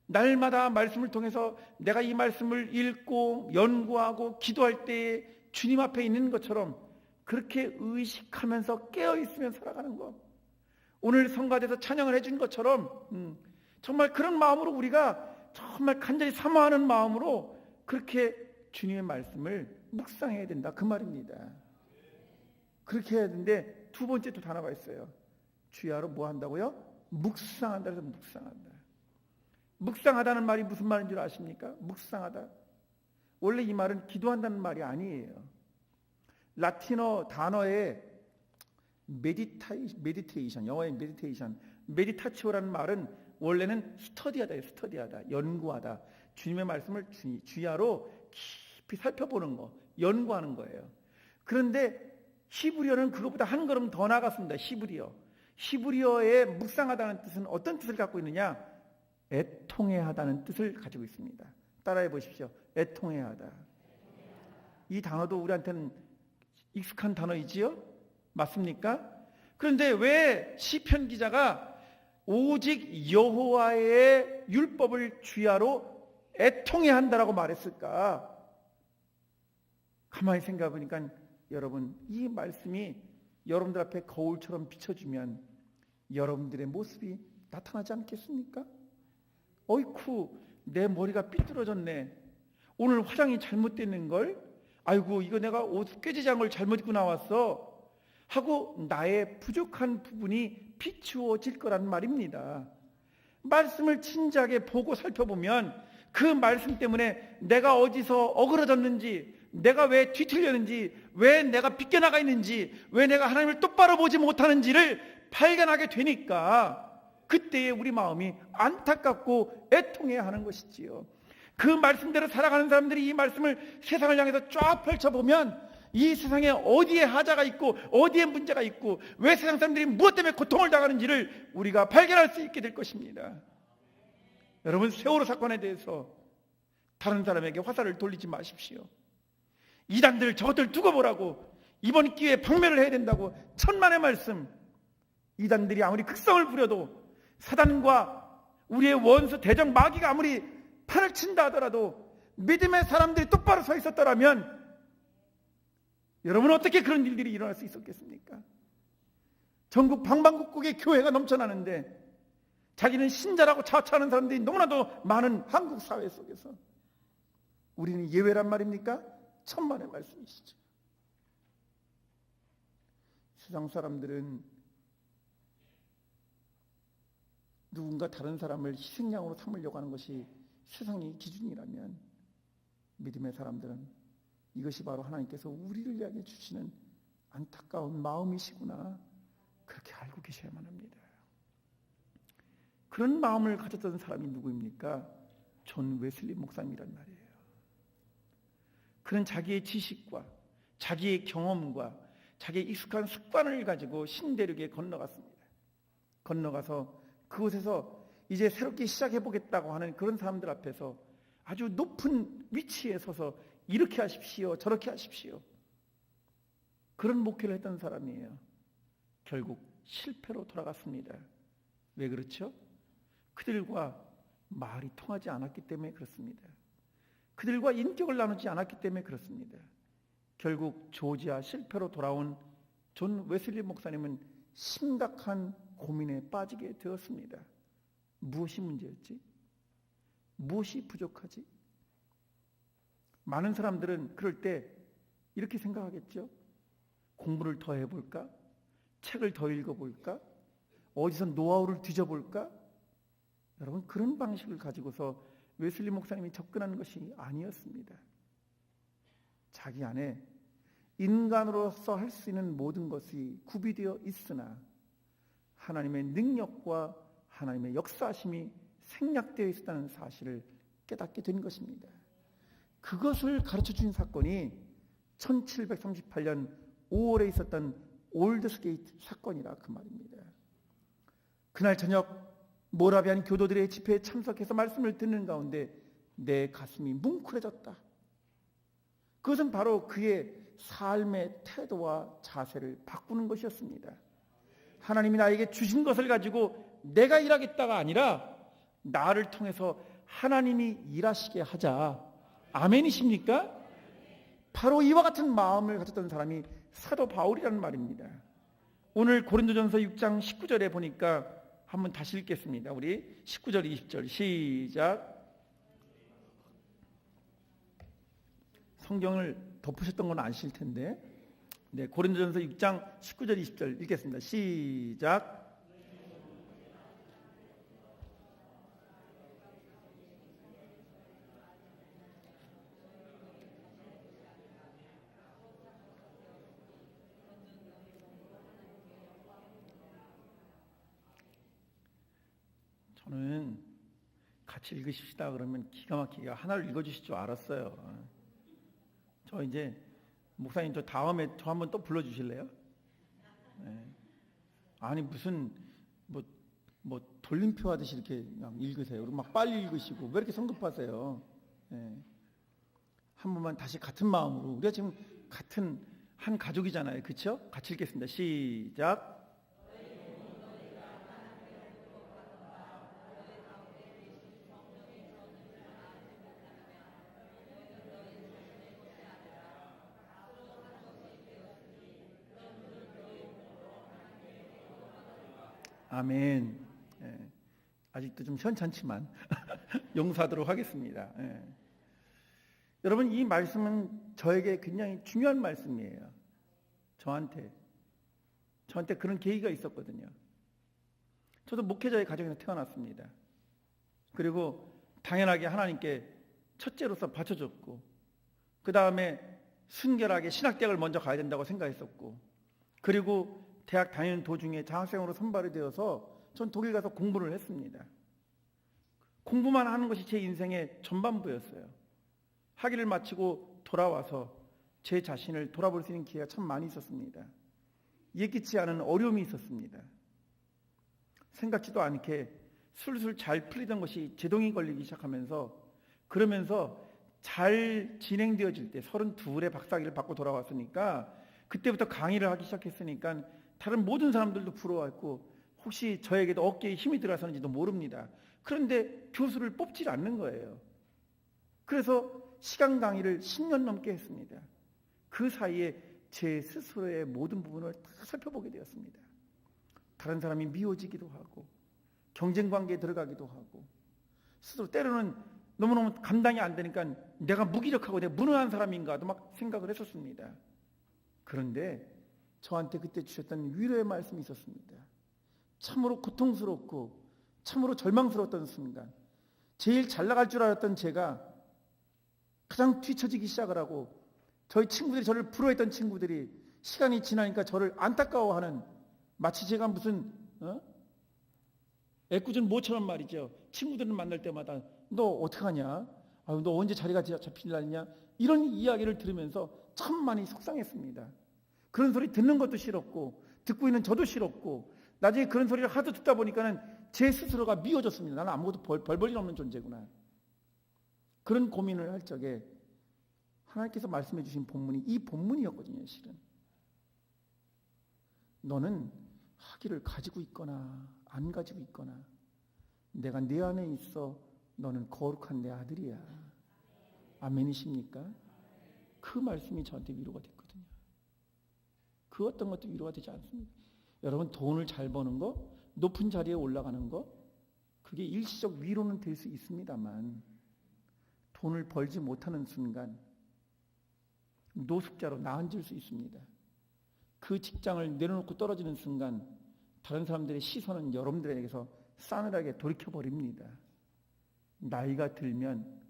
날마다 말씀을 통해서 내가 이 말씀을 읽고 연구하고 기도할 때에 주님 앞에 있는 것처럼 그렇게 의식하면서 깨어있으면 살아가는 것, 오늘 성가대에서 찬양을 해준 것처럼 정말 그런 마음으로 우리가 정말 간절히 사모하는 마음으로 그렇게 주님의 말씀을 묵상해야 된다 그 말입니다. 그렇게 해야 되는데 두 번째 또 단어가 있어요. 주야로 뭐 한다고요? 묵상한다. 그래서 묵상한다. 묵상하다는 말이 무슨 말인 줄 아십니까? 묵상하다. 원래 이 말은 기도한다는 말이 아니에요. 라틴어 단어에 메디테이션, 영어의 메디타치오라는 말은 원래는 스터디하다예요. 스터디하다, 연구하다. 주님의 말씀을 주야로 깊이 살펴보는 거, 연구하는 거예요. 그런데 히브리어는 그것보다 한 걸음 더 나갔습니다. 히브리어의 묵상하다는 뜻은 어떤 뜻을 갖고 있느냐? 애통해하다는 뜻을 가지고 있습니다. 따라해 보십시오. 애통해하다. 이 단어도 우리한테는 익숙한 단어이지요? 맞습니까? 그런데 왜 시편 기자가 오직 여호와의 율법을 주야로 애통해한다라고 말했을까? 가만히 생각해 보니까 여러분, 이 말씀이 여러분들 앞에 거울처럼 비춰주면 여러분들의 모습이 나타나지 않겠습니까? 어이쿠, 내 머리가 삐뚤어졌네. 오늘 화장이 잘못됐는걸? 아이고, 이거 내가 옷 꾀지지 않은 걸 잘못 입고 나왔어 하고 나의 부족한 부분이 비추어질 거란 말입니다. 말씀을 진지하게 보고 살펴보면 그 말씀 때문에 내가 어디서 어그러졌는지, 내가 왜 뒤틀렸는지, 왜 내가 빗겨나가 있는지, 왜 내가 하나님을 똑바로 보지 못하는지를 발견하게 되니까 그때에 우리 마음이 안타깝고 애통해야 하는 것이지요. 그 말씀대로 살아가는 사람들이 이 말씀을 세상을 향해서 쫙 펼쳐보면 이 세상에 어디에 하자가 있고 어디에 문제가 있고 왜 세상 사람들이 무엇 때문에 고통을 당하는지를 우리가 발견할 수 있게 될 것입니다. 여러분, 세월호 사건에 대해서 다른 사람에게 화살을 돌리지 마십시오. 이단들 저것들 두고 보라고, 이번 기회에 박멸을 해야 된다고 천만의 말씀. 이단들이 아무리 극성을 부려도, 사단과 우리의 원수 대적 마귀가 아무리 판을 친다 하더라도 믿음의 사람들이 똑바로 서 있었더라면 여러분, 어떻게 그런 일들이 일어날 수 있었겠습니까? 전국 방방곡곡에 교회가 넘쳐나는데 자기는 신자라고 자처하는 사람들이 너무나도 많은 한국 사회 속에서 우리는 예외란 말입니까? 천만의 말씀이시죠. 세상 사람들은 누군가 다른 사람을 희생양으로 삼으려고 하는 것이 세상의 기준이라면 믿음의 사람들은 이것이 바로 하나님께서 우리를 향해 주시는 안타까운 마음이시구나, 그렇게 알고 계셔야만 합니다. 그런 마음을 가졌던 사람이 누구입니까? 존 웨슬리 목사님이란 말이에요. 그는 자기의 지식과 자기의 경험과 자기의 익숙한 습관을 가지고 신대륙에 건너갔습니다. 건너가서 그곳에서 이제 새롭게 시작해보겠다고 하는 그런 사람들 앞에서 아주 높은 위치에 서서 이렇게 하십시오, 저렇게 하십시오, 그런 목회를 했던 사람이에요. 결국 실패로 돌아갔습니다. 왜 그렇죠? 그들과 말이 통하지 않았기 때문에 그렇습니다. 그들과 인격을 나누지 않았기 때문에 그렇습니다. 결국 조지아 실패로 돌아온 존 웨슬리 목사님은 심각한 고민에 빠지게 되었습니다. 무엇이 문제였지? 무엇이 부족하지? 많은 사람들은 그럴 때 이렇게 생각하겠죠. 공부를 더 해볼까? 책을 더 읽어볼까? 어디서 노하우를 뒤져볼까? 여러분, 그런 방식을 가지고서 웨슬리 목사님이 접근한 것이 아니었습니다. 자기 안에 인간으로서 할 수 있는 모든 것이 구비되어 있으나 하나님의 능력과 하나님의 역사심이 생략되어 있었다는 사실을 깨닫게 된 것입니다. 그것을 가르쳐 준 사건이 1738년 5월에 있었던 올드스게이트 사건이라 그 말입니다. 그날 저녁 모라비안 교도들의 집회에 참석해서 말씀을 듣는 가운데 내 가슴이 뭉클해졌다. 그것은 바로 그의 삶의 태도와 자세를 바꾸는 것이었습니다. 하나님이 나에게 주신 것을 가지고 내가 일하겠다가 아니라 나를 통해서 하나님이 일하시게 하자. 아멘이십니까? 바로 이와 같은 마음을 가졌던 사람이 사도 바울이라는 말입니다. 오늘 고린도전서 6장 19절에 보니까 한번 다시 읽겠습니다. 우리 19절 20절 시작. 성경을 덮으셨던 건 아실 텐데, 네, 고린도전서 6장 19절 20절 읽겠습니다. 시작. 저는 같이 읽으십시다 그러면 기가 막히게 하나를 읽어주실 줄 알았어요. 저 이제 목사님 저 다음에 저 한번 또 불러주실래요? 네. 아니 무슨 뭐 돌림표 하듯이 이렇게 그냥 읽으세요. 그리고 막 빨리 읽으시고 왜 이렇게 성급하세요? 네. 한 번만 다시 같은 마음으로, 우리가 지금 같은 한 가족이잖아요, 그렇죠? 같이 읽겠습니다. 시작. 아멘. 예. 아직도 좀 현찮지만 용서하도록 하겠습니다. 예. 여러분, 이 말씀은 저에게 굉장히 중요한 말씀이에요. 저한테 그런 계기가 있었거든요. 저도 목회자의 가정에서 태어났습니다. 그리고 당연하게 하나님께 첫째로서 바쳐줬고, 그 다음에 순결하게 신학대학을 먼저 가야 된다고 생각했었고, 그리고 대학 다니는 도중에 장학생으로 선발이 되어서 전 독일 가서 공부를 했습니다. 공부만 하는 것이 제 인생의 전반부였어요. 학위를 마치고 돌아와서 제 자신을 돌아볼 수 있는 기회가 참 많이 있었습니다. 예기치 않은 어려움이 있었습니다. 생각지도 않게 술술 잘 풀리던 것이 제동이 걸리기 시작하면서, 그러면서 잘 진행되어질 때 32의 박사학위를 받고 돌아왔으니까, 그때부터 강의를 하기 시작했으니까 다른 모든 사람들도 부러워했고, 혹시 저에게도 어깨에 힘이 들어서는지도 모릅니다. 그런데 교수를 뽑질 않는 거예요. 그래서 시간 강의를 10년 넘게 했습니다. 그 사이에 제 스스로의 모든 부분을 다 살펴보게 되었습니다. 다른 사람이 미워지기도 하고, 경쟁 관계에 들어가기도 하고, 스스로 때로는 너무너무 감당이 안 되니까 내가 무기력하고 내가 무능한 사람인가도 막 생각을 했었습니다. 그런데 저한테 그때 주셨던 위로의 말씀이 있었습니다. 참으로 고통스럽고 참으로 절망스러웠던 순간, 제일 잘 나갈 줄 알았던 제가 가장 뒤처지기 시작을 하고, 저희 친구들이, 저를 부러워했던 친구들이 시간이 지나니까 저를 안타까워하는, 마치 제가 무슨 애꿎은 모처럼 말이죠. 친구들을 만날 때마다 너 어떡하냐? 아유, 너 언제 자리가 잡힐 날이냐? 이런 이야기를 들으면서 참 많이 속상했습니다. 그런 소리 듣는 것도 싫었고, 듣고 있는 저도 싫었고, 나중에 그런 소리를 하도 듣다 보니까는 제 스스로가 미워졌습니다. 나는 아무것도 벌 볼 일 없는 존재구나. 그런 고민을 할 적에 하나님께서 말씀해 주신 본문이 이 본문이었거든요. 실은 너는 학위를 가지고 있거나 안 가지고 있거나 내가 네 안에 있어 너는 거룩한 내 아들이야. 아멘이십니까? 그 말씀이 저한테 위로가 됐거든요. 그 어떤 것도 위로가 되지 않습니다. 여러분, 돈을 잘 버는 거, 높은 자리에 올라가는 거, 그게 일시적 위로는 될 수 있습니다만, 돈을 벌지 못하는 순간 노숙자로 나앉을 수 있습니다. 그 직장을 내려놓고 떨어지는 순간 다른 사람들의 시선은 여러분들에게서 싸늘하게 돌이켜버립니다. 나이가 들면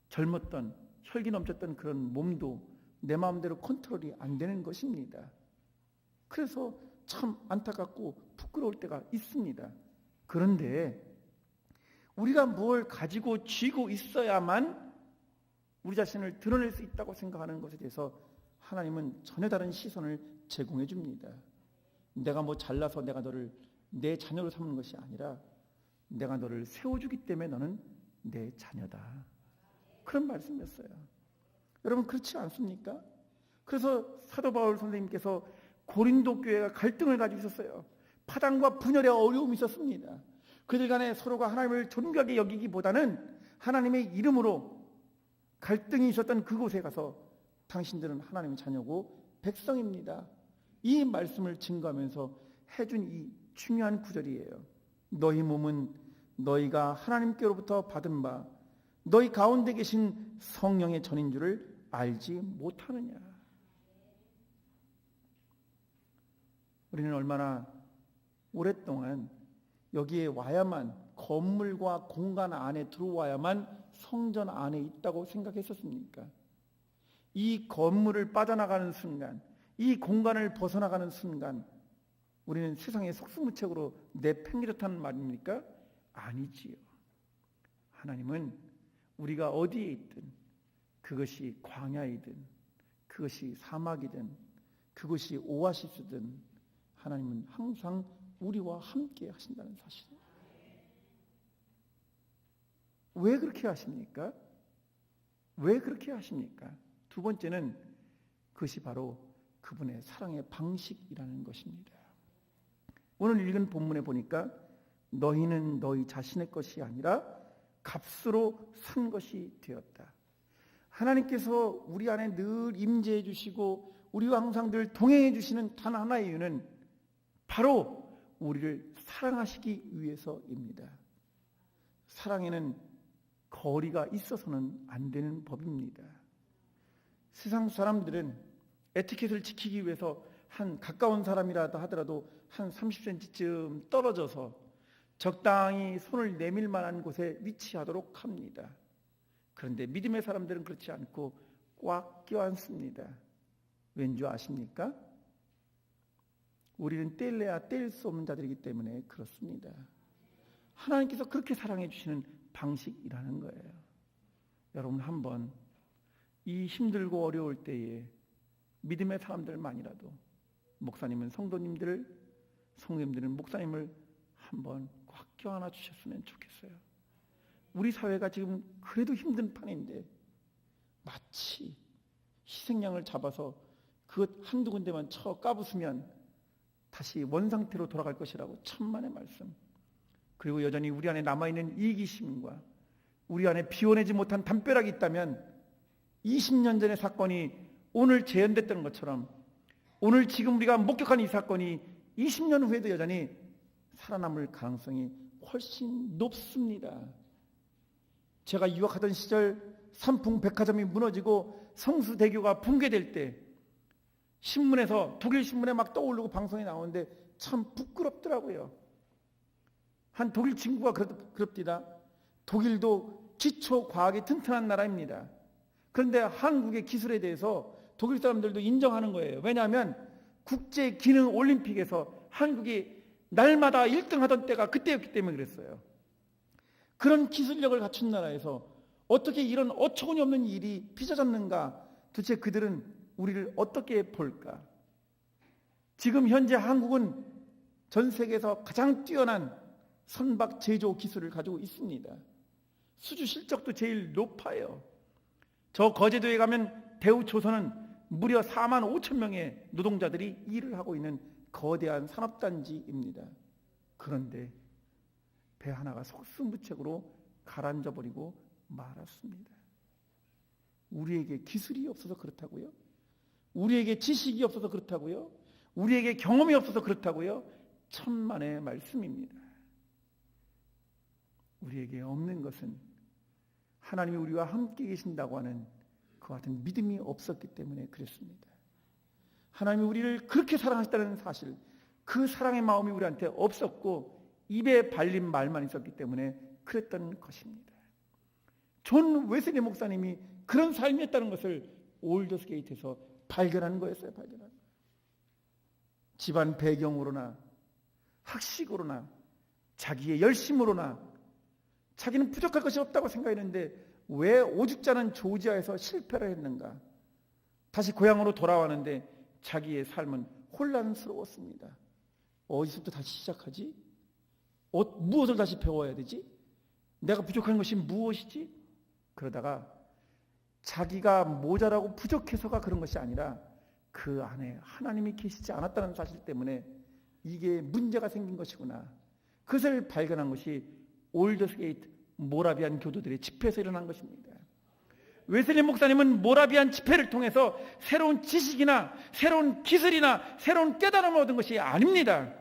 젊었던 혈기 넘쳤던 그런 몸도 내 마음대로 컨트롤이 안 되는 것입니다. 그래서 참 안타깝고 부끄러울 때가 있습니다. 그런데 우리가 뭘 가지고 쥐고 있어야만 우리 자신을 드러낼 수 있다고 생각하는 것에 대해서 하나님은 전혀 다른 시선을 제공해 줍니다. 내가 뭐 잘나서 내가 너를 내 자녀로 삼는 것이 아니라 내가 너를 세워주기 때문에 너는 내 자녀다. 그런 말씀이었어요. 여러분 그렇지 않습니까? 그래서 사도 바울 선생님께서 고린도 교회가 갈등을 가지고 있었어요. 파당과 분열의 어려움이 있었습니다. 그들 간에 서로가 하나님을 존귀하게 여기기보다는 하나님의 이름으로 갈등이 있었던 그곳에 가서 당신들은 하나님의 자녀고 백성입니다. 이 말씀을 증거하면서 해준 이 중요한 구절이에요. 너희 몸은 너희가 하나님께로부터 받은 바 너희 가운데 계신 성령의 전인 줄을 알지 못하느냐. 우리는 얼마나 오랫동안 여기에 와야만, 건물과 공간 안에 들어와야만 성전 안에 있다고 생각했었습니까? 이 건물을 빠져나가는 순간, 이 공간을 벗어나가는 순간 우리는 세상의 속수무책으로 내팽개쳤다는 말입니까? 아니지요. 하나님은 우리가 어디에 있든, 그것이 광야이든 그것이 사막이든 그것이 오아시스든 하나님은 항상 우리와 함께 하신다는 사실. 왜 그렇게 하십니까? 왜 그렇게 하십니까? 두 번째는 그것이 바로 그분의 사랑의 방식이라는 것입니다. 오늘 읽은 본문에 보니까 너희는 너희 자신의 것이 아니라 값으로 산 것이 되었다. 하나님께서 우리 안에 늘 임재해 주시고 우리와 항상 늘 동행해 주시는 단 하나의 이유는 바로 우리를 사랑하시기 위해서입니다. 사랑에는 거리가 있어서는 안 되는 법입니다. 세상 사람들은 에티켓을 지키기 위해서 한 가까운 사람이라도 하더라도 한 30cm쯤 떨어져서 적당히 손을 내밀 만한 곳에 위치하도록 합니다. 그런데 믿음의 사람들은 그렇지 않고 꽉 껴안습니다. 왠지 아십니까? 우리는 뗄래야 뗄 수 없는 자들이기 때문에 그렇습니다. 하나님께서 그렇게 사랑해 주시는 방식이라는 거예요. 여러분 한번 이 힘들고 어려울 때에 믿음의 사람들만이라도 목사님은 성도님들을, 성도님들은 목사님을 한번 꽉 껴안아 주셨으면 좋겠어요. 우리 사회가 지금 그래도 힘든 판인데 마치 희생양을 잡아서 그것 한두 군데만 쳐 까부수면 다시 원상태로 돌아갈 것이라고 천만의 말씀. 그리고 여전히 우리 안에 남아있는 이기심과 우리 안에 비워내지 못한 담벼락이 있다면 20년 전의 사건이 오늘 재현됐던 것처럼 오늘 지금 우리가 목격한 이 사건이 20년 후에도 여전히 살아남을 가능성이 훨씬 높습니다. 제가 유학하던 시절 삼풍백화점이 무너지고 성수대교가 붕괴될 때 신문에서 독일 신문에 막 떠오르고 방송에 나오는데 참 부끄럽더라고요. 한 독일 친구가 그럽디다. 독일도 기초 과학이 튼튼한 나라입니다. 그런데 한국의 기술에 대해서 독일 사람들도 인정하는 거예요. 왜냐하면 국제 기능 올림픽에서 한국이 날마다 1등 하던 때가 그때였기 때문에 그랬어요. 그런 기술력을 갖춘 나라에서 어떻게 이런 어처구니 없는 일이 빚어졌는가? 도대체 그들은 우리를 어떻게 볼까? 지금 현재 한국은 전 세계에서 가장 뛰어난 선박 제조 기술을 가지고 있습니다. 수주 실적도 제일 높아요. 저 거제도에 가면 대우조선은 무려 4만 5천 명의 노동자들이 일을 하고 있는 거대한 산업단지입니다. 그런데 배 하나가 속수무책으로 가라앉아 버리고 말았습니다. 우리에게 기술이 없어서 그렇다고요? 우리에게 지식이 없어서 그렇다고요? 우리에게 경험이 없어서 그렇다고요? 천만의 말씀입니다. 우리에게 없는 것은 하나님이 우리와 함께 계신다고 하는 그 같은 믿음이 없었기 때문에 그랬습니다. 하나님이 우리를 그렇게 사랑하셨다는 사실, 그 사랑의 마음이 우리한테 없었고 입에 발린 말만 있었기 때문에 그랬던 것입니다. 존 웨슬리 목사님이 그런 삶이었다는 것을 올더스게이트에서 발견한 거였어요. 발견한. 집안 배경으로나 학식으로나 자기의 열심으로나 자기는 부족할 것이 없다고 생각했는데 왜 오죽자는 조지아에서 실패를 했는가? 다시 고향으로 돌아왔는데 자기의 삶은 혼란스러웠습니다. 어디서부터 다시 시작하지? 무엇을 다시 배워야 되지? 내가 부족한 것이 무엇이지? 그러다가 자기가 모자라고 부족해서가 그런 것이 아니라 그 안에 하나님이 계시지 않았다는 사실 때문에 이게 문제가 생긴 것이구나. 그것을 발견한 것이 올더스게이트 모라비안 교도들의 집회에서 일어난 것입니다. 웨슬리 목사님은 모라비안 집회를 통해서 새로운 지식이나 새로운 기술이나 새로운 깨달음을 얻은 것이 아닙니다.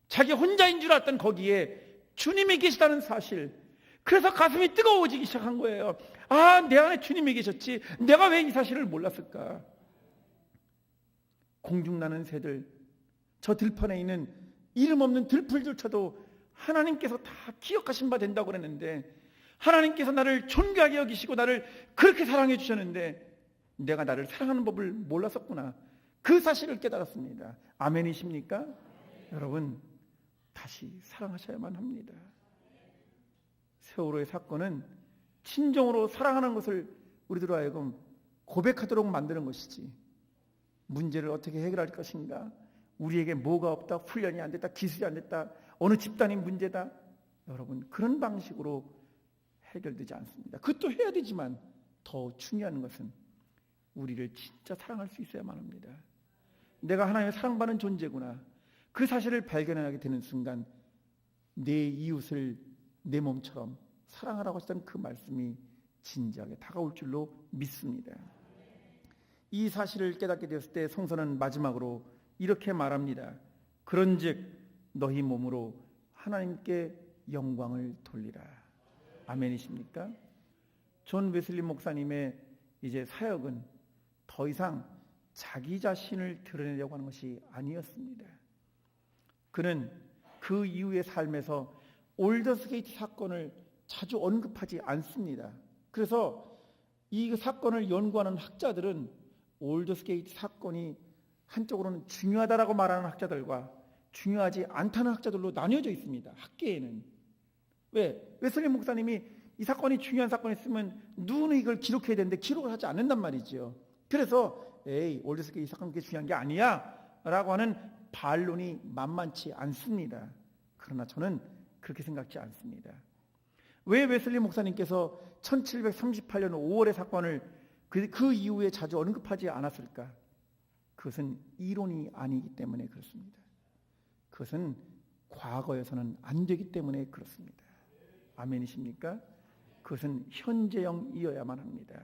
자기 혼자인 줄 알았던 거기에 주님이 계시다는 사실, 그래서 가슴이 뜨거워지기 시작한 거예요. 아, 내 안에 주님이 계셨지, 내가 왜 이 사실을 몰랐을까? 공중나는 새들, 저 들판에 있는 이름 없는 들풀조차도 하나님께서 다 기억하신 바 된다고 그랬는데, 하나님께서 나를 존귀하게 여기시고 나를 그렇게 사랑해 주셨는데 내가 나를 사랑하는 법을 몰랐었구나. 그 사실을 깨달았습니다. 아멘이십니까? 여러분, 다시 사랑하셔야만 합니다. 세월호의 사건은 진정으로 사랑하는 것을 우리들로 하여금 고백하도록 만드는 것이지, 문제를 어떻게 해결할 것인가, 우리에게 뭐가 없다, 훈련이 안 됐다, 기술이 안 됐다, 어느 집단이 문제다, 여러분, 그런 방식으로 해결되지 않습니다. 그것도 해야 되지만 더 중요한 것은 우리를 진짜 사랑할 수 있어야만 합니다. 내가 하나님의 사랑받는 존재구나, 그 사실을 발견하게 되는 순간 내 이웃을 내 몸처럼 사랑하라고 하셨던 그 말씀이 진지하게 다가올 줄로 믿습니다. 이 사실을 깨닫게 되었을 때 성서는 마지막으로 이렇게 말합니다. 그런즉 너희 몸으로 하나님께 영광을 돌리라. 아멘이십니까? 존 웨슬리 목사님의 이제 사역은 더 이상 자기 자신을 드러내려고 하는 것이 아니었습니다. 그는 그 이후의 삶에서 올더스게이트 사건을 자주 언급하지 않습니다. 그래서 이 사건을 연구하는 학자들은 올더스게이트 사건이 한쪽으로는 중요하다라고 말하는 학자들과 중요하지 않다는 학자들로 나뉘어져 있습니다. 학계에는. 왜? 웨슬리 목사님이 이 사건이 중요한 사건이었으면 누구는 이걸 기록해야 되는데 기록을 하지 않는단 말이죠. 그래서 올더스게이트 이 사건은 그게 중요한 게 아니야 라고 하는 반론이 만만치 않습니다. 그러나 저는 그렇게 생각지 않습니다. 왜 웨슬리 목사님께서 1738년 5월의 사건을 그 이후에 자주 언급하지 않았을까? 그것은 이론이 아니기 때문에 그렇습니다. 그것은 과거에서는 안 되기 때문에 그렇습니다. 아멘이십니까? 그것은 현재형이어야만 합니다.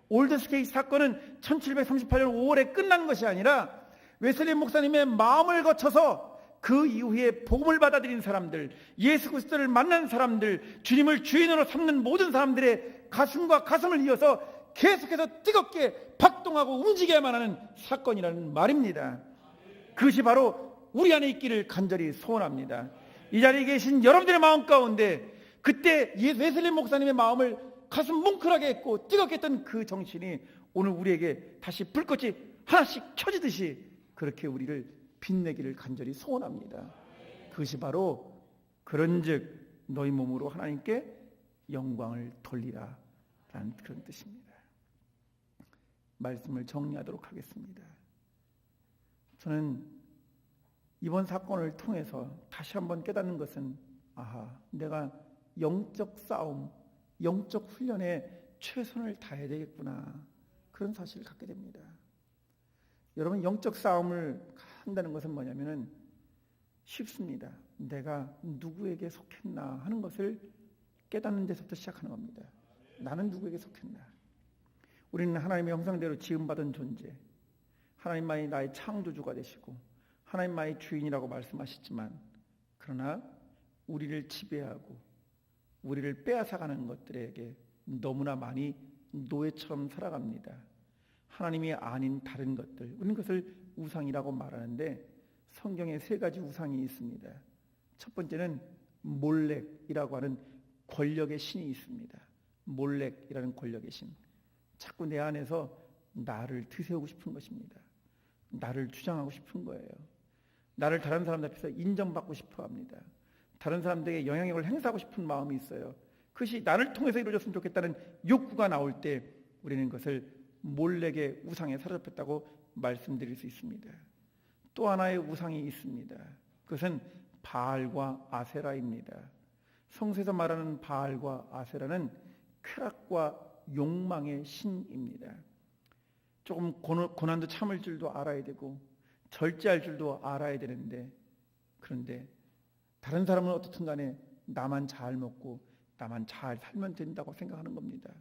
올더스게이트 사건은 1738년 5월에 끝난 것이 아니라 웨슬리 목사님의 마음을 거쳐서 그 이후에 복음을 받아들인 사람들, 예수 그리스도를 만난 사람들, 주님을 주인으로 삼는 모든 사람들의 가슴과 가슴을 이어서 계속해서 뜨겁게 박동하고 움직여야만 하는 사건이라는 말입니다. 그것이 바로 우리 안에 있기를 간절히 소원합니다. 이 자리에 계신 여러분들의 마음 가운데 그때 웨슬리 목사님의 마음을 가슴 뭉클하게 했고 뜨겁게 했던 그 정신이 오늘 우리에게 다시 불꽃이 하나씩 켜지듯이 그렇게 우리를 빛내기를 간절히 소원합니다. 그것이 바로 그런즉 너희 몸으로 하나님께 영광을 돌리라 라는 그런 뜻입니다. 말씀을 정리하도록 하겠습니다. 저는 이번 사건을 통해서 다시 한번 깨닫는 것은 내가 영적 싸움, 영적 훈련에 최선을 다해야 되겠구나, 그런 사실을 갖게 됩니다. 여러분, 영적 싸움을 한다는 것은 뭐냐면은 쉽습니다. 내가 누구에게 속했나 하는 것을 깨닫는 데서부터 시작하는 겁니다. 나는 누구에게 속했나? 우리는 하나님의 형상대로 지음받은 존재, 하나님만이 나의 창조주가 되시고 하나님만이 주인이라고 말씀하셨지만, 그러나 우리를 지배하고 우리를 빼앗아가는 것들에게 너무나 많이 노예처럼 살아갑니다. 하나님이 아닌 다른 것들, 우리는 그것을 우상이라고 말하는데 성경에 3가지 우상이 있습니다. 첫 번째는 몰렉이라고 하는 권력의 신이 있습니다. 몰렉이라는 권력의 신, 자꾸 내 안에서 나를 드세우고 싶은 것입니다. 나를 주장하고 싶은 거예요. 나를 다른 사람들 앞에서 인정받고 싶어 합니다. 다른 사람들에게 영향력을 행사하고 싶은 마음이 있어요. 그것이 나를 통해서 이루어졌으면 좋겠다는 욕구가 나올 때 우리는 그것을 몰렉의 우상에 사로잡혔다고 말씀드릴 수 있습니다. 또 하나의 우상이 있습니다. 그것은 바알과 아세라입니다. 성서에서 말하는 바알과 아세라는 쾌락과 욕망의 신입니다. 조금 고난도 참을 줄도 알아야 되고 절제할 줄도 알아야 되는데, 그런데 다른 사람은 어떻든 간에 나만 잘 먹고 나만 잘 살면 된다고 생각하는 겁니다.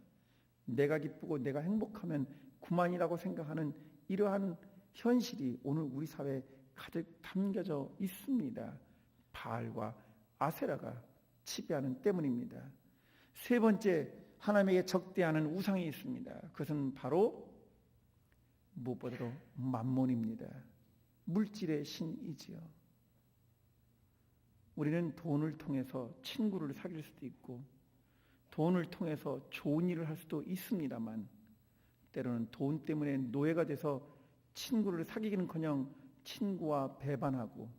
내가 기쁘고 내가 행복하면 그만이라고 생각하는 이러한 현실이 오늘 우리 사회에 가득 담겨져 있습니다. 바알과 아세라가 지배하는 때문입니다. 세 번째, 하나님에게 적대하는 우상이 있습니다. 그것은 바로 무엇보다도 만몬입니다. 물질의 신이지요. 우리는 돈을 통해서 친구를 사귈 수도 있고 돈을 통해서 좋은 일을 할 수도 있습니다만, 때로는 돈 때문에 노예가 돼서 친구를 사귀기는커녕 친구와 배반하고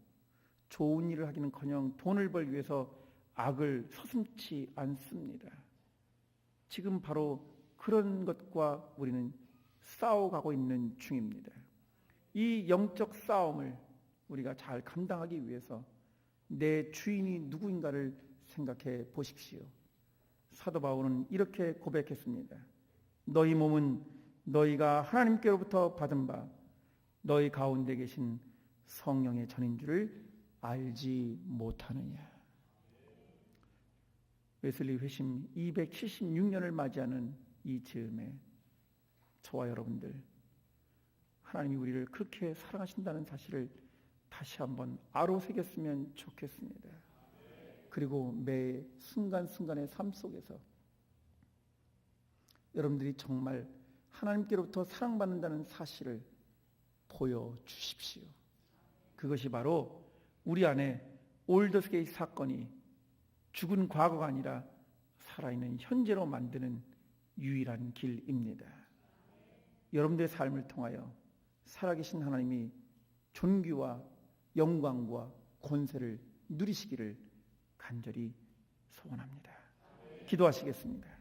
좋은 일을 하기는커녕 돈을 벌기 위해서 악을 서슴지 않습니다. 지금 바로 그런 것과 우리는 싸워가고 있는 중입니다. 이 영적 싸움을 우리가 잘 감당하기 위해서 내 주인이 누구인가를 생각해 보십시오. 사도 바울은 이렇게 고백했습니다. 너희 몸은 너희가 하나님께로부터 받은 바 너희 가운데 계신 성령의 전인 줄을 알지 못하느냐. 웨슬리 회심 276년을 맞이하는 이 즈음에 저와 여러분들, 하나님이 우리를 그렇게 사랑하신다는 사실을 다시 한번 아로새겼으면 좋겠습니다. 그리고 매 순간순간의 삶 속에서 여러분들이 정말 하나님께로부터 사랑받는다는 사실을 보여주십시오. 그것이 바로 우리 안에 올더스게이트 사건이 죽은 과거가 아니라 살아있는 현재로 만드는 유일한 길입니다. 여러분들의 삶을 통하여 살아계신 하나님이 존귀와 영광과 권세를 누리시기를 간절히 소원합니다. 기도하시겠습니다.